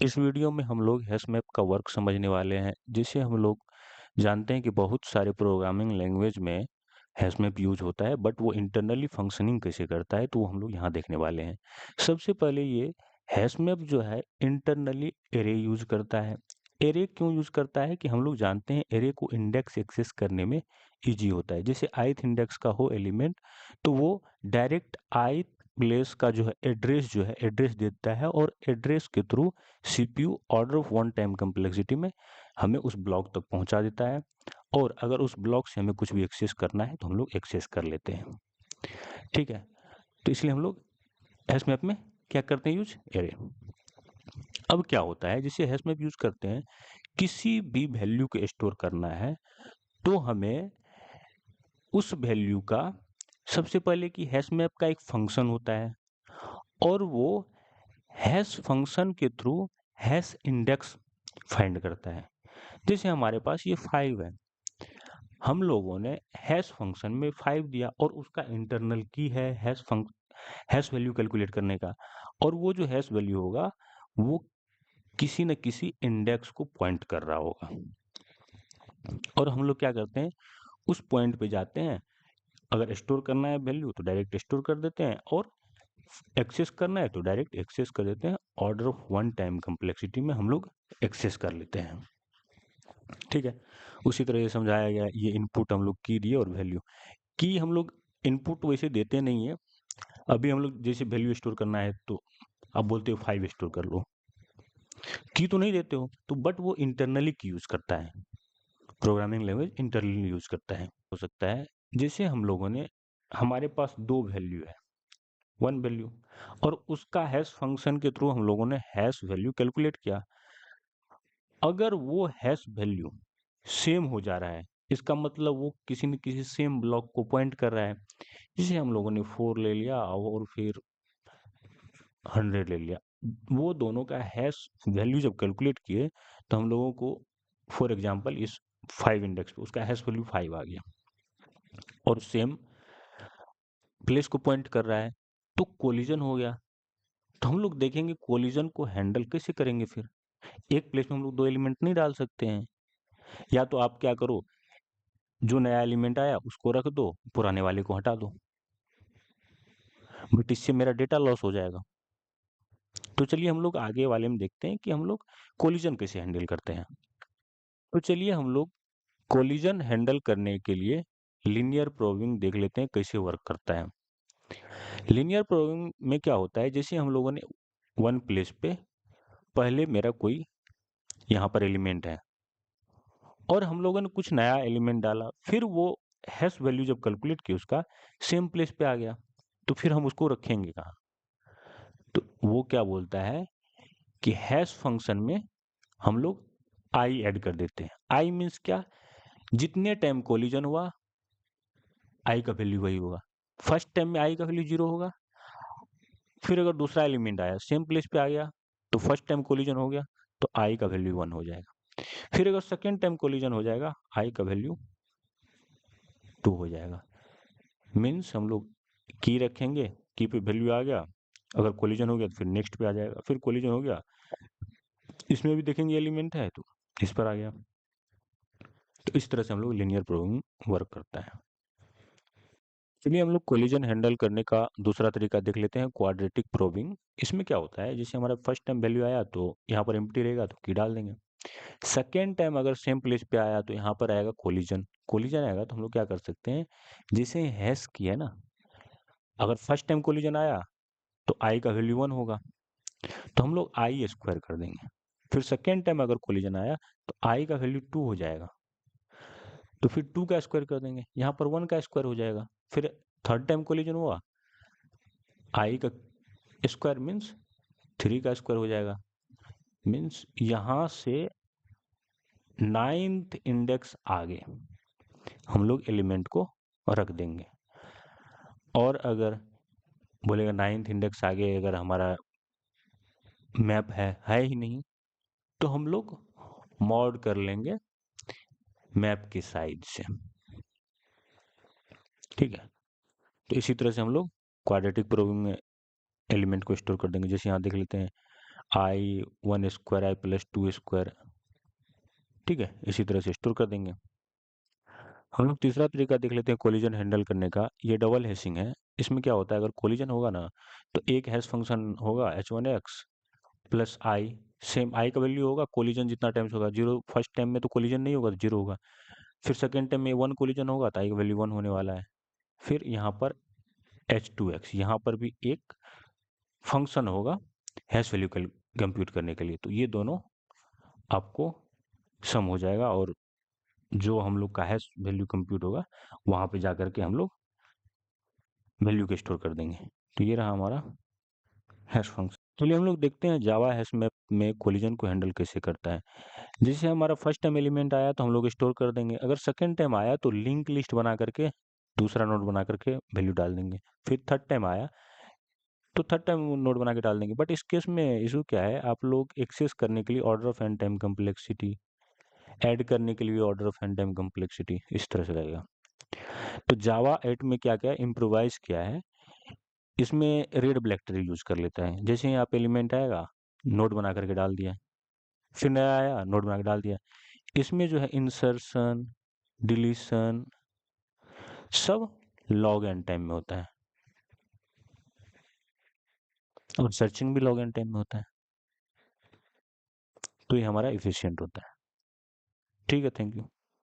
इस वीडियो में हम लोग हैश मैप का वर्क समझने वाले हैं। जिसे हम लोग जानते हैं कि बहुत सारे प्रोग्रामिंग लैंग्वेज में हैश मैप यूज होता है, बट वो इंटरनली फंक्शनिंग कैसे करता है तो वो हम लोग यहाँ देखने वाले हैं। सबसे पहले ये हैश मैप जो है इंटरनली एरे यूज करता है। एरे क्यों यूज करता है कि हम लोग जानते हैं एरे को इंडेक्स एक्सेस करने में इजी होता है। जैसे ith इंडेक्स का हो एलिमेंट तो वो डायरेक्ट ith प्लेस का जो है एड्रेस देता है और एड्रेस के through CPU order of one time complexity में हमें उस ब्लॉक तक पहुंचा देता है। और अगर उस ब्लॉक से हमें कुछ भी एक्सेस करना है तो हम लोग एक्सेस कर लेते हैं। ठीक है, तो इसलिए हम लोग हैश मैप में क्या करते हैं, यूज एरे। अब क्या होता है, जैसे हैश मैप यूज करते हैं, किसी भी वैल्यू को स्टोर करना है तो हमें उस वैल्यू का सबसे पहले कि हैश मैप का एक फंक्शन होता है और वो हैश फंक्शन के थ्रू हैश इंडेक्स फाइंड करता है। जैसे हमारे पास ये 5 है, हम लोगों ने हैश फंक्शन में 5 दिया और उसका इंटरनल की है हैश वैल्यू कैलकुलेट करने का, और वो जो हैश वैल्यू होगा वो किसी न किसी इंडेक्स को पॉइंट कर रहा होगा। और हम लोग क्या करते हैं, उस पॉइंट पे जाते हैं। अगर स्टोर करना है वैल्यू तो डायरेक्ट स्टोर कर देते हैं, और एक्सेस करना है तो डायरेक्ट एक्सेस कर देते हैं। Order of one time complexity में हम लोग एक्सेस कर लेते हैं। ठीक है, उसी तरह ये समझाया गया है। ये इनपुट हम लोग की दिए और वैल्यू की हम लोग इनपुट वैसे देते नहीं है। अभी हम लोग जैसे वैल्यू स्टोर करना है तो आप बोलते हो 5 स्टोर कर लो, की तो नहीं देते हो, तो बट वो इंटरनली की यूज करता है। प्रोग्रामिंग लैंग्वेज इंटरनली यूज करता है। हो सकता है जैसे हम लोगों ने, हमारे पास दो वैल्यू है, वन वैल्यू, और उसका हैश फंक्शन के थ्रू हम लोगों ने हैश वैल्यू कैलकुलेट किया। अगर वो हैश वैल्यू सेम हो जा रहा है, इसका मतलब वो किसी न किसी सेम ब्लॉक को पॉइंट कर रहा है। जैसे हम लोगों ने 4 ले लिया और फिर 100 ले लिया, वो दोनों का हैश वैल्यू जब कैलकुलेट किए तो हम लोगों को फॉर एग्जांपल इस 5 इंडेक्स पे उसका हैश वैल्यू 5 आ गया और सेम प्लेस को पॉइंट कर रहा है, तो कोलिजन हो गया। तो हम लोग देखेंगे कोलिजन को हैंडल कैसे करेंगे। फिर एक प्लेस में हम लोग दो एलिमेंट नहीं डाल सकते हैं। या तो आप क्या करो, जो नया एलिमेंट आया उसको रख दो, पुराने वाले को हटा दो, बट इससे मेरा डेटा लॉस हो जाएगा। तो चलिए हम लोग आगे वाले में देखते हैं कि हम लोग कोलिजन कैसे हैंडल करते हैं। तो चलिए हम लोग कोलिजन हैंडल करने के लिए लीनियर प्रोबिंग देख लेते हैं कैसे वर्क करता है। लीनियर प्रोबिंग में क्या होता है, जैसे हम लोगों ने वन प्लेस पे पहले मेरा कोई यहाँ पर एलिमेंट है और हम लोगों ने कुछ नया एलिमेंट डाला, फिर वो हैश वैल्यू जब कैलकुलेट की उसका सेम प्लेस पे आ गया, तो फिर हम उसको रखेंगे कहाँ। तो वो क्या बोलता है कि हैश फंक्शन में हम लोग आई ऐड कर देते हैं। आई मीन्स क्या, जितने टाइम कोलिजन हुआ आई का वैल्यू वही होगा। फर्स्ट टाइम में आई का वैल्यू 0 होगा, फिर अगर दूसरा एलिमेंट आया सेम प्लेस पे आ गया तो फर्स्ट टाइम कोलिजन हो गया तो आई का वैल्यू 1 हो जाएगा। फिर अगर सेकेंड टाइम कोलिजन हो जाएगा आई का वैल्यू 2 हो जाएगा। मीन्स हम लोग की रखेंगे, की पे वैल्यू आ गया, अगर कोलिजन हो गया तो फिर नेक्स्ट पे आ जाएगा, फिर कोलिजन हो गया, इसमें भी देखेंगे एलिमेंट है तो इस पर आ गया। तो इस तरह से हम लोग लीनियर प्रोग्रामिंग वर्क करता है। चलिए हम लोग कोलिजन हैंडल करने का दूसरा तरीका देख लेते हैं, क्वाड्रेटिक प्रोबिंग। इसमें क्या होता है, जैसे हमारा फर्स्ट टाइम वैल्यू आया तो यहाँ पर एम्प्टी रहेगा तो की डाल देंगे। सेकेंड टाइम अगर सेम प्लेस पे आया तो यहाँ पर आएगा कोलिजन। कोलिजन आएगा तो हम लोग क्या कर सकते हैं, जैसे हैश की है ना, अगर फर्स्ट टाइम कोलिजन आया तो आई का वैल्यू 1 होगा, तो हम लोग आई स्क्वायर कर देंगे। फिर सेकेंड टाइम अगर कोलिजन आया तो आई का वैल्यू 2 हो जाएगा, तो फिर 2 का स्क्वायर कर देंगे, यहाँ पर 1 का स्क्वायर हो जाएगा। फिर थर्ड टाइम कोलिजन हुआ, आई का स्क्वायर मीन्स 3 का स्क्वायर हो जाएगा। मीन्स यहाँ से 9th इंडेक्स आगे हम लोग एलिमेंट को रख देंगे। और अगर बोलेगा 9th इंडेक्स आगे अगर हमारा मैप है ही नहीं, तो हम लोग मॉड कर लेंगे मैप की साइज से। ठीक है, तो इसी तरह से हम लोग क्वाड्रेटिक प्रोबिंग में एलिमेंट को स्टोर कर देंगे। जैसे यहाँ देख लेते हैं I one square I plus two square, ठीक है, इसी तरह से स्टोर कर देंगे। हम लोग तीसरा तरीका देख लेते हैं कोलिजन हैंडल करने का। ये डबल हैशिंग है। इसमें क्या होता है, अगर कोलिजन होगा ना तो एक हैश फंक्शन होगा h1x प्लस आई, सेम आई का वैल्यू होगा, कोलिजन जितना टाइम्स होगा जीरो, फर्स्ट टाइम में तो कोलिजन नहीं होगा तो जीरो होगा, फिर सेकेंड टाइम में वन कोलिजन होगा तो आई का वैल्यू वन होने वाला है। फिर यहाँ पर h2x, यहाँ पर भी एक फंक्शन होगा हैश वैल्यू कंप्यूट करने के लिए, तो ये दोनों आपको सम हो जाएगा और जो हम लोग का हैश वैल्यू कंप्यूट होगा वहाँ पे जा करके हम लोग वैल्यू को स्टोर कर देंगे। तो ये रहा हमारा हैश फंक्शन। चलिए हम लोग देखते हैं जावा हैश मैप में कोलिजन को हैंडल कैसे करता है। जैसे हमारा फर्स्ट टाइम एलिमेंट आया तो हम लोग स्टोर कर देंगे, अगर सेकंड टाइम आया तो लिंक लिस्ट बना करके दूसरा नोड बना करके वैल्यू डाल देंगे, फिर थर्ड टाइम आया तो थर्ड टाइम नोड बना के डाल देंगे। बट इस केस में इशू क्या है, आप लोग एक्सेस करने के लिए order of N time complexity, add करने के लिए order of N time complexity, इस तरह से रहेगा। तो जावा 8 में क्या क्या इम्प्रोवाइज किया है, इसमें रेड ब्लैक ट्री यूज कर लेता है। जैसे ही आप एलिमेंट आएगा नोड बना करके डाल दिया, फिर नया आया नोड बना के डाल दिया। इसमें जो है इंसर्शन, डिलीशन सब लॉग एन टाइम में होता है और सर्चिंग भी लॉग एन टाइम में होता है, तो ये हमारा इफिशियंट होता है। ठीक है, थैंक यू।